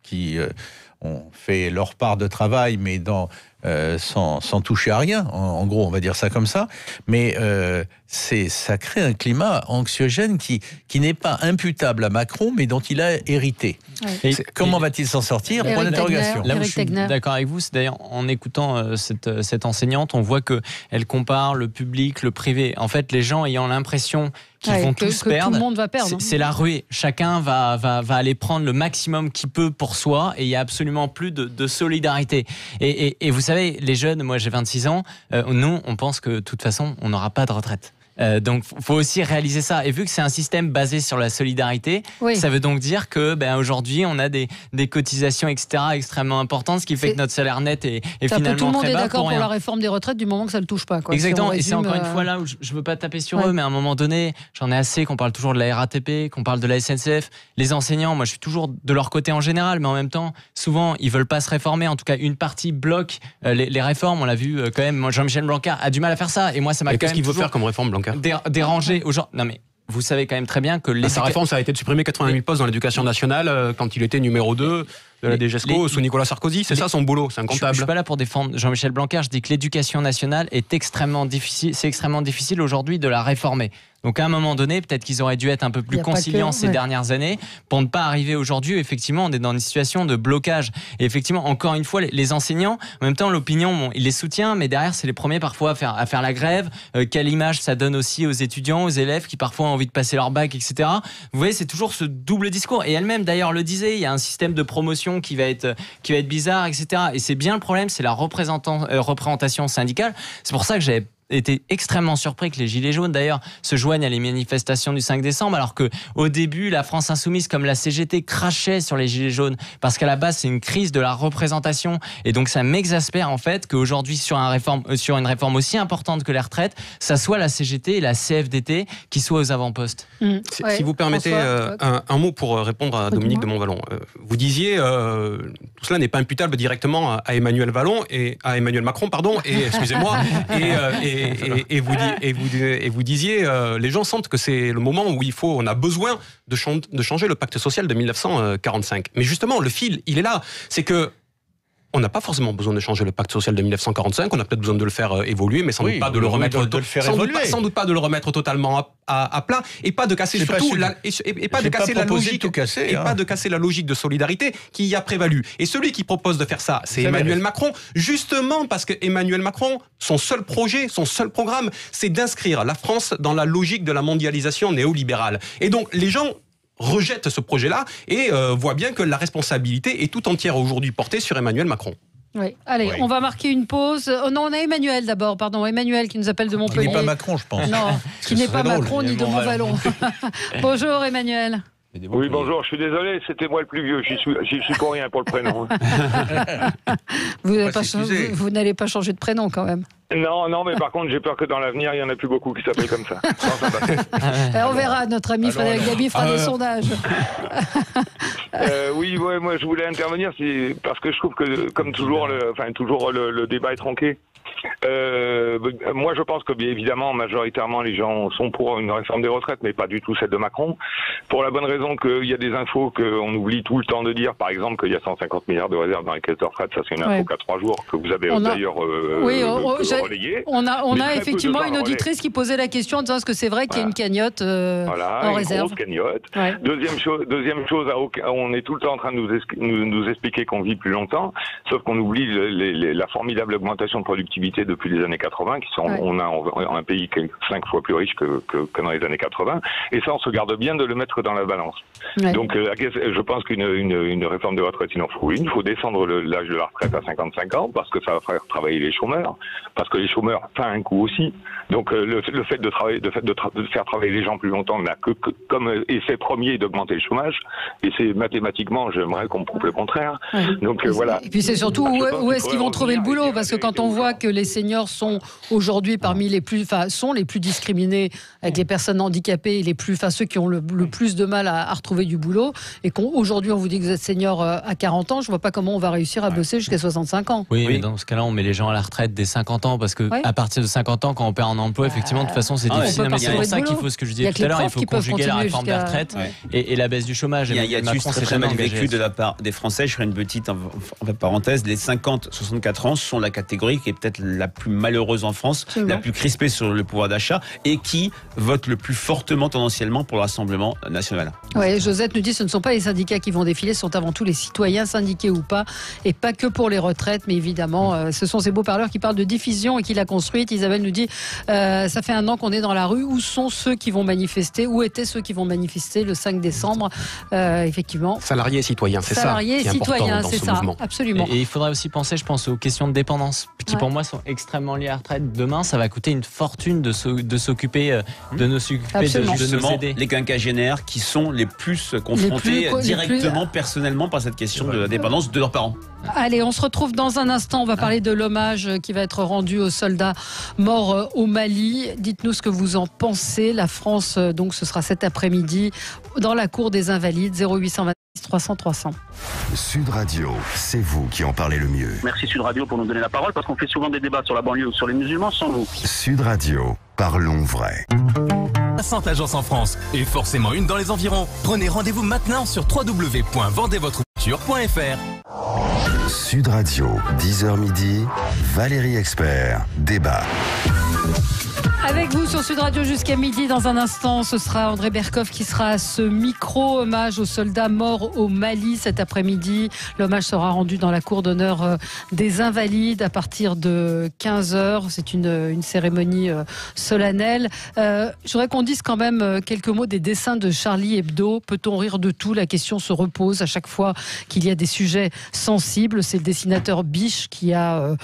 qui ont fait leur part de travail, mais sans toucher à rien, en gros, on va dire ça comme ça, mais ça crée un climat anxiogène qui n'est pas imputable à Macron, mais dont il a hérité. Comment va-t-il s'en sortir ? Point d'interrogation. Là où je suis d'accord avec vous, c'est d'ailleurs en écoutant cette enseignante, on voit qu'elle compare le public, le privé. En fait, les gens ayant l'impression qu'ils vont tous perdre. Tout le monde va perdre. C'est la ruée. Chacun va aller prendre le maximum qu'il peut pour soi, et il n'y a absolument plus de solidarité. Et vous savez, les jeunes, moi j'ai 26 ans, nous on pense que de toute façon on n'aura pas de retraite. Donc il faut aussi réaliser ça, et vu que c'est un système basé sur la solidarité, ça veut donc dire que aujourd'hui on a des cotisations etc. extrêmement importantes, ce qui fait que notre salaire net est finalement très bas. Tout le monde est d'accord pour la réforme des retraites du moment que ça ne le touche pas, quoi. Exactement, et c'est encore une fois là où je ne veux pas taper sur eux, mais à un moment donné j'en ai assez qu'on parle toujours de la RATP, qu'on parle de la SNCF. Les enseignants, moi je suis toujours de leur côté en général, mais en même temps souvent ils ne veulent pas se réformer, en tout cas une partie bloque les réformes, on l'a vu quand même. Moi, Jean-Michel Blanquer a du mal à faire ça, et moi ça m'a qu'est-ce qu'il veut faire comme réforme, Blanquer ? Déranger aux gens. Non mais vous savez quand même très bien que sa réforme, ça a été de supprimer 80 000 postes dans l'éducation nationale quand il était numéro 2 de la DGESCO sous Nicolas Sarkozy. C'est ça son boulot, c'est un comptable. Je ne suis pas là pour défendre Jean-Michel Blanquer, je dis que l'éducation nationale est extrêmement difficile. C'est extrêmement difficile aujourd'hui de la réformer. Donc à un moment donné, peut-être qu'ils auraient dû être un peu plus conciliants ces dernières années pour ne pas arriver aujourd'hui. Effectivement, on est dans une situation de blocage. Et effectivement, encore une fois, les enseignants, en même temps, l'opinion, il les soutient, mais derrière, c'est les premiers parfois à faire la grève. Quelle image ça donne aussi aux étudiants, aux élèves qui parfois ont envie de passer leur bac, etc. Vous voyez, c'est toujours ce double discours. Et elle-même, d'ailleurs, le disait, il y a un système de promotion qui va être bizarre, etc. Et c'est bien le problème, c'est la représentation syndicale. C'est pour ça que j'avais été extrêmement surpris que les Gilets jaunes, d'ailleurs, se joignent à les manifestations du 5 décembre, alors qu'au début, la France insoumise, comme la CGT, crachait sur les Gilets jaunes, parce qu'à la base, c'est une crise de la représentation. Et donc, ça m'exaspère, en fait, qu'aujourd'hui, sur une réforme aussi importante que les retraites, ça soit la CGT et la CFDT qui soient aux avant-postes. Si vous permettez un mot pour répondre à Dominique de Montvalon. Vous disiez, tout cela n'est pas imputable directement à Emmanuel Macron, et excusez-moi, et vous disiez, les gens sentent que c'est le moment où on a besoin de changer le pacte social de 1945. Mais justement, le fil, il est là. C'est que on n'a pas forcément besoin de changer le pacte social de 1945, on a peut-être besoin de le faire évoluer, mais sans doute pas de le remettre sans doute pas de le remettre totalement à plat, et pas de casser surtout pas de casser la logique de solidarité qui y a prévalu. Et celui qui propose de faire ça, c'est Emmanuel Macron, justement parce que Emmanuel Macron, son seul projet, son seul programme, c'est d'inscrire la France dans la logique de la mondialisation néolibérale. Et donc les gens rejette ce projet-là et voit bien que la responsabilité est tout entière aujourd'hui portée sur Emmanuel Macron. Oui. Allez, on va marquer une pause. Oh non, on a Emmanuel d'abord, pardon. Emmanuel qui nous appelle de Montpellier. Qui n'est pas Macron, je pense. Non, qui n'est pas Macron ni de Montvalon. Bonjour Emmanuel. Oui, bonjour, je suis désolé, c'était moi le plus vieux, j'y suis pour rien pour le prénom. Vous n'allez pas changer de prénom quand même. Non, mais par contre, j'ai peur que dans l'avenir, il n'y en a plus beaucoup qui s'appellent comme ça. On verra, notre ami Frédéric Gabi fera des sondages. Oui, moi je voulais intervenir, parce que je trouve que, comme toujours, le débat est tronqué. Moi je pense que bien évidemment majoritairement les gens sont pour une réforme des retraites, mais pas du tout celle de Macron, pour la bonne raison qu'il y a des infos qu'on oublie tout le temps de dire, par exemple qu'il y a 150 milliards de réserves dans les caisses de retraite. Ça c'est une info qu'à 3 jours que vous avez d'ailleurs relayée. On a effectivement une auditrice qui posait la question en disant est-ce que c'est vrai qu'il y a une cagnotte en réserve. Grosse cagnotte. Deuxième chose, on est tout le temps en train de nous expliquer qu'on vit plus longtemps, sauf qu'on oublie la formidable augmentation de productivité depuis les années 80, on a un pays qui est 5 fois plus riche que dans les années 80, et ça on se garde bien de le mettre dans la balance. Donc je pense qu'une réforme de retraite, il en faut une. Il faut descendre l'âge de la retraite à 55 ans, parce que ça va faire travailler les chômeurs, parce que les chômeurs, ça a un coût aussi. Donc le fait de faire travailler les gens plus longtemps n'a que comme effet premier d'augmenter le chômage, et c'est mathématiquement, j'aimerais qu'on me prouve le contraire. Donc voilà. Et puis c'est surtout où est-ce qu'ils vont trouver le boulot, parce que quand on voit que les seniors sont aujourd'hui parmi les plus discriminés avec les personnes handicapées et ceux qui ont le plus de mal à retrouver du boulot, et qu'aujourd'hui on vous dit que vous êtes senior à 40 ans, je vois pas comment on va réussir à bosser jusqu'à 65 ans. Oui, mais dans ce cas-là, on met les gens à la retraite dès 50 ans, parce que à partir de 50 ans, quand on perd en emploi, effectivement, de toute façon, c'est difficile. Mais c'est pour ça qu'il faut, ce que je disais tout à l'heure, il faut conjuguer la réforme des retraites et la baisse du chômage. Il y a juste très mal vécu de la part des Français. Je ferai une petite parenthèse. Les 50-64 ans sont la catégorie qui est peut-être la plus malheureuse en France, la plus crispée sur le pouvoir d'achat, et qui vote le plus fortement tendanciellement pour le Rassemblement national. Oui, Josette nous dit ce ne sont pas les syndicats qui vont défiler, ce sont avant tout les citoyens, syndiqués ou pas, et pas que pour les retraites, mais évidemment, ce sont ces beaux parleurs qui parlent de diffusion et qui l'a construite. Isabelle nous dit ça fait 1 an qu'on est dans la rue, où sont ceux qui vont manifester, où étaient ceux qui vont manifester le 5 décembre, effectivement. Salariés et citoyens, c'est ça qui est important dans ce mouvement. Absolument. Et il faudrait aussi penser, je pense, aux questions de dépendance, qui pour moi sont extrêmement liées à la retraite. Demain, ça va coûter une fortune de s'occuper de nos aider. Les quinquagénaires qui sont les plus confrontés directement, personnellement, par cette question de la dépendance de leurs parents. Allez, on se retrouve dans un instant. On va parler de l'hommage qui va être rendu aux soldats morts au Mali. Dites-nous ce que vous en pensez. La France, donc, ce sera cet après-midi dans la cour des Invalides, 0826 300 300. Sud Radio, c'est vous qui en parlez le mieux. Merci Sud Radio pour nous donner la parole, parce qu'on fait souvent des débats sur la banlieue ou sur les musulmans sans nous. Sud Radio, parlons vrai. 500 agences en France et forcément une dans les environs. Prenez rendez-vous maintenant sur www.vendezvotrevoiture.fr. Sud Radio, 10h midi, Valérie Expert, débat. Avec vous sur Sud Radio jusqu'à midi. Dans un instant, ce sera André Berkoff qui sera à ce micro hommage aux soldats morts au Mali cet après-midi. L'hommage sera rendu dans la cour d'honneur des Invalides à partir de 15h. C'est une cérémonie solennelle. Je voudrais qu'on dise quand même quelques mots des dessins de Charlie Hebdo. Peut-on rire de tout? La question se repose à chaque fois qu'il y a des sujets sensibles. C'est le dessinateur Biche qui a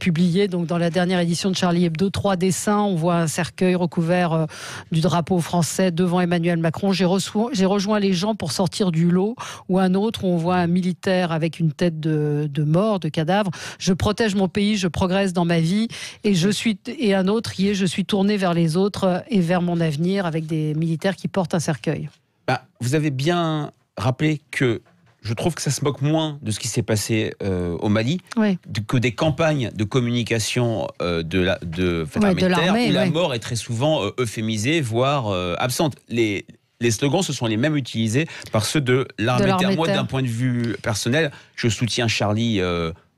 publié donc dans la dernière édition de Charlie Hebdo 3 dessin, on voit un cercueil recouvert du drapeau français devant Emmanuel Macron. J'ai rejoint les gens pour sortir du lot, ou un autre où on voit un militaire avec une tête de mort, de cadavre. Je protège mon pays, je progresse dans ma vie, et un autre qui est je suis tourné vers les autres et vers mon avenir, avec des militaires qui portent un cercueil. Vous avez bien rappelé que je trouve que ça se moque moins de ce qui s'est passé au Mali que des campagnes de communication de l'armée, où la mort est très souvent euphémisée, voire absente. Les slogans, ce sont les mêmes utilisés par ceux de l'armée de terre. Moi, d'un point de vue personnel, je soutiens Charlie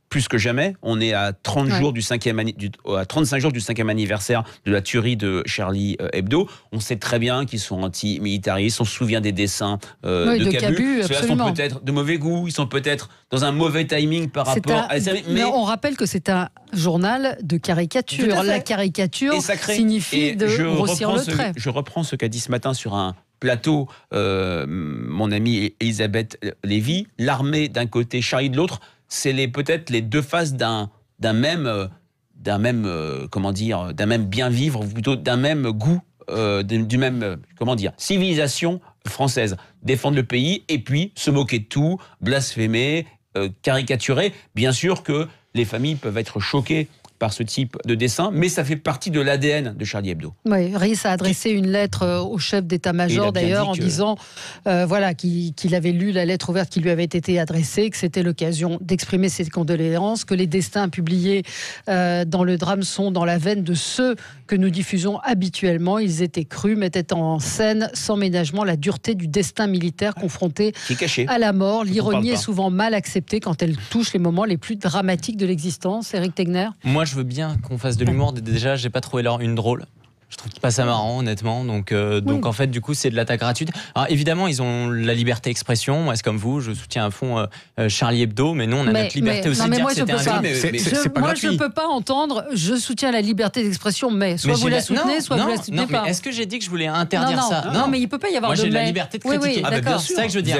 plus que jamais. On est à 35 jours du 5e anniversaire de la tuerie de Charlie Hebdo. On sait très bien qu'ils sont anti-militaristes. On se souvient des dessins de Cabu. Ceux-là sont peut-être de mauvais goût. Ils sont peut-être dans un mauvais timing par rapport à... Mais on rappelle que c'est un journal de caricature. La caricature signifie de grossir le trait. Je reprends ce qu'a dit ce matin sur un plateau mon amie Elisabeth Lévy. L'armée d'un côté, Charlie de l'autre. C'est peut-être les deux faces d'un même bien vivre, ou plutôt d'un même goût, d'une même civilisation française. Défendre le pays et puis se moquer de tout, blasphémer, caricaturer. Bien sûr que les familles peuvent être choquées par ce type de dessin, mais ça fait partie de l'ADN de Charlie Hebdo. Oui, Riss a adressé une lettre au chef d'état-major d'ailleurs en disant qu'il avait lu la lettre ouverte qui lui avait été adressée, que c'était l'occasion d'exprimer ses condoléances, que les destins publiés dans le drame sont dans la veine de ceux que nous diffusons habituellement. Ils étaient crus, mettaient en scène sans ménagement la dureté du destin militaire confronté à la mort. L'ironie est souvent mal acceptée quand elle touche les moments les plus dramatiques de l'existence. Éric Tegner. Moi, je veux bien qu'on fasse de l'humour. Déjà, j'ai pas trouvé leur une drôle. Je trouve pas ça marrant, honnêtement. Donc en fait, du coup, c'est de l'attaque gratuite. Alors évidemment, ils ont la liberté d'expression. Moi, c'est comme vous, je soutiens à fond Charlie Hebdo, mais nous, on a notre liberté aussi de dire que c'était un crime. Moi, je ne peux pas entendre. Je soutiens la liberté d'expression, mais soit vous la soutenez, soit vous la soutenez pas. Est-ce que j'ai dit que je voulais interdire ça? Non, mais il peut pas y avoir de mais. Moi, j'ai la liberté de critiquer. D'accord. C'est ça que je veux dire.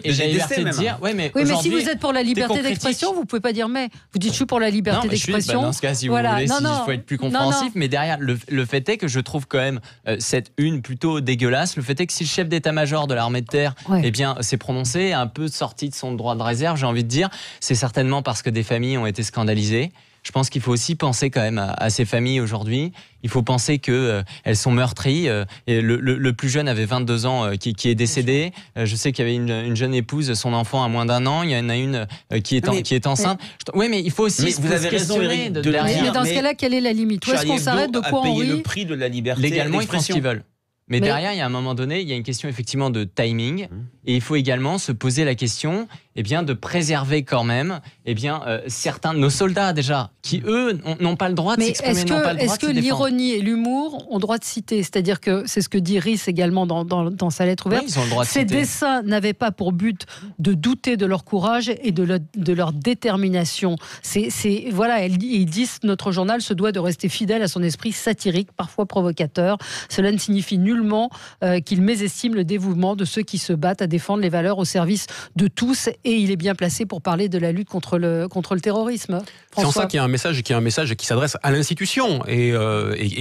Et j'ai la liberté de dire. Oui, mais si vous êtes pour la liberté d'expression, vous pouvez pas dire mais. Vous dites je suis pour la liberté d'expression. Dans ce cas, si vous voulez, il faut être plus compréhensif. Mais derrière, le fait est que je trouve quand même cette une plutôt dégueulasse. Le fait est que si le chef d'état-major de l'armée de terre s'est prononcé, un peu sorti de son droit de réserve, j'ai envie de dire, c'est certainement parce que des familles ont été scandalisées. Je pense qu'il faut aussi penser quand même à ces familles aujourd'hui. Il faut penser qu'elles sont meurtries. Et le plus jeune avait 22 ans qui est décédé. Je sais qu'il y avait une jeune épouse, son enfant a moins d'1 an. Il y en a une qui est enceinte. Oui, mais il faut aussi vous avez raison, Éric, mais dans ce cas-là, quelle est la limite? Où est-ce qu'on s'arrête? De quoi on rit? Le prix de la liberté. Légalement, ils font ce qu'ils veulent. Mais derrière, il y a un moment donné, il y a une question effectivement de timing. Et il faut également se poser la question de préserver quand même certains de nos soldats déjà, qui eux n'ont pas le droit de s'exprimer. Est-ce que l'ironie et l'humour ont droit de citer? C'est-à-dire que c'est ce que dit Riss également dans sa lettre ouverte. Oui, ils ont le droit de citer. Ces dessins n'avaient pas pour but de douter de leur courage et de leur détermination. Ils disent notre journal se doit de rester fidèle à son esprit satirique, parfois provocateur. Cela ne signifie nullement qu'il mésestime le dévouement de ceux qui se battent à défendre les valeurs au service de tous. Et il est bien placé pour parler de la lutte contre le terrorisme. C'est en ça qu'il y a un message qui s'adresse à l'institution et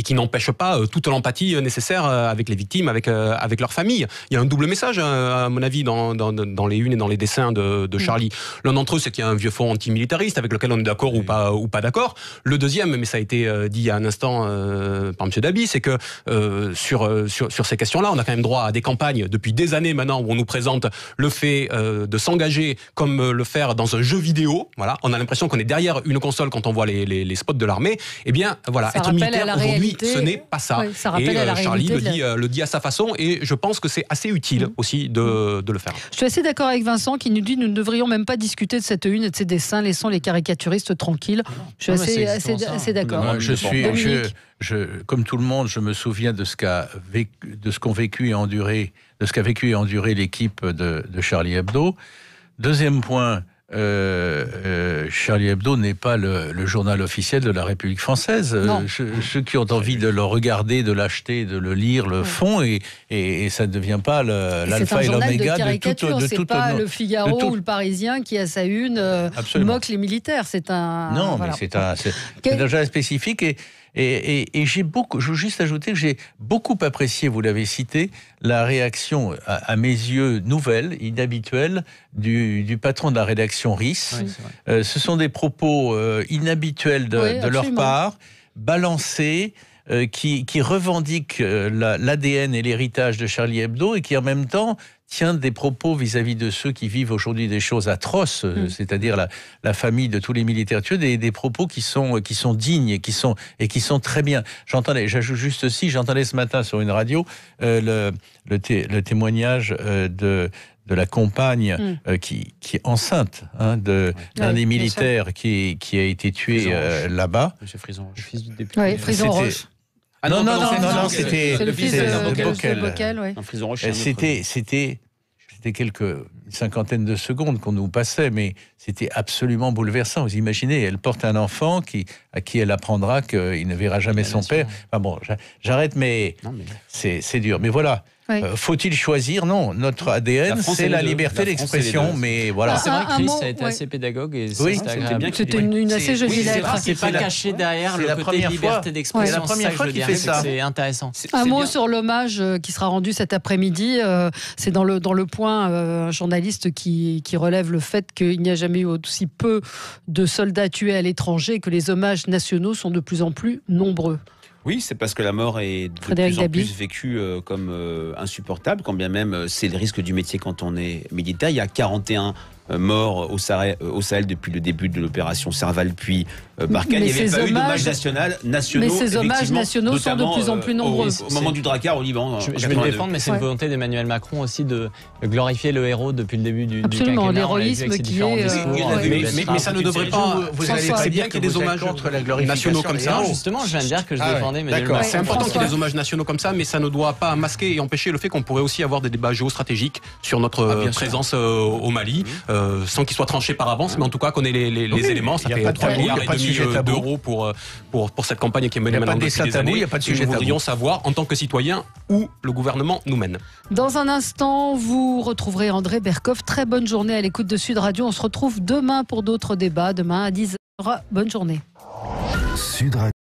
qui n'empêche pas toute l'empathie nécessaire avec les victimes, avec leurs familles. Il y a un double message, à mon avis, dans les unes et dans les dessins de Charlie. L'un d'entre eux, c'est qu'il y a un vieux fond antimilitariste avec lequel on est d'accord ou pas d'accord. Le deuxième, mais ça a été dit il y a un instant par M. Dabi, c'est que sur ces questions-là, on a quand même droit à des campagnes depuis des années maintenant où on nous présente le fait de s'engager comme le faire dans un jeu vidéo. Voilà, on a l'impression qu'on est derrière une console quand on voit les spots de l'armée. Eh bien, voilà, être militaire aujourd'hui, ce n'est pas ça. Oui, ça rappelle à la Charlie le dit à sa façon, et je pense que c'est assez utile aussi de le faire. Je suis assez d'accord avec Vincent qui nous dit nous ne devrions même pas discuter de cette une et de ces dessins, laissons les caricaturistes tranquilles. Je suis assez d'accord. Comme tout le monde, je me souviens de ce qu'a vécu et enduré l'équipe de Charlie Hebdo. Deuxième point, Charlie Hebdo n'est pas le journal officiel de la République française. Ceux qui ont envie de le regarder, de l'acheter, de le lire, le font, et ça ne devient pas l'alpha et l'oméga de toute c'est pas le Figaro ou le Parisien qui, à sa une, moque les militaires. C'est un... Non, mais c'est un journal spécifique, Et je veux juste ajouter que j'ai beaucoup apprécié, vous l'avez cité, la réaction, à mes yeux, nouvelle, inhabituelle, du patron de la rédaction RIS. Oui, ce sont des propos inhabituels de leur part, balancés, qui revendiquent l'ADN et l'héritage de Charlie Hebdo et qui en même temps tient des propos vis-à-vis de ceux qui vivent aujourd'hui des choses atroces, c'est-à-dire la famille de tous les militaires tués, des propos qui sont dignes et qui sont très bien. J'ajoute juste ceci, j'entendais ce matin sur une radio le témoignage de la compagne qui est enceinte d'un des militaires qui a été tué là-bas. Monsieur Frison, le fils du député. Oui, Frison Roche. Ah non, c'était le fils de Bockel. C'était une cinquantaine de secondes qu'on nous passait, mais c'était absolument bouleversant. Vous imaginez, elle porte un enfant à qui elle apprendra qu'il ne verra jamais son père. Enfin bon, j'arrête, mais c'est dur. Mais voilà. Oui. Faut-il choisir? Non, notre ADN, c'est la liberté d'expression, mais voilà. C'est vrai que Chris a été assez pédagogue et c'était une assez jolie lettre. C'est pas caché derrière le côté liberté d'expression. C'est la première fois qu'il fait ça. C'est intéressant. Un mot sur l'hommage qui sera rendu cet après-midi. C'est dans le point, un journaliste qui relève le fait qu'il n'y a jamais eu aussi peu de soldats tués à l'étranger et que les hommages nationaux sont de plus en plus nombreux. Oui, c'est parce que la mort est de plus en plus vécue comme insupportable, quand bien même c'est le risque du métier quand on est militaire. Il y a 41 morts au Sahel depuis le début de l'opération Serval puis Barkhane. Il n'y avait pas eu d'hommage nationaux. Mais ces hommages nationaux sont de plus en plus nombreux. Au moment du Drakkar au Liban. Je vais le défendre, mais c'est une volonté d'Emmanuel Macron aussi de glorifier le héros depuis le début du Absolument, quinquennat. l'héroïsme qui est... Mais ça ne devrait pas... Vous allez pas dire qu'il y ait des hommages nationaux comme ça. Justement, je viens de dire que je défendais Emmanuel Macron. C'est important qu'il y ait des hommages nationaux comme ça, mais ça ne doit pas masquer et empêcher le fait qu'on pourrait aussi avoir des débats géostratégiques sur notre présence au Mali, sans qu'ils soient tranchés par avance, mais en tout cas qu'on ait les éléments. Ça fait 3 milliards et demi d'euros pour cette campagne qui est menée maintenant depuis des années. Nous voudrions savoir, en tant que citoyens, où le gouvernement nous mène. Dans un instant, vous retrouverez André Berkoff. Très bonne journée à l'écoute de Sud Radio. On se retrouve demain pour d'autres débats, demain à 10h. Bonne journée. Sud Radio.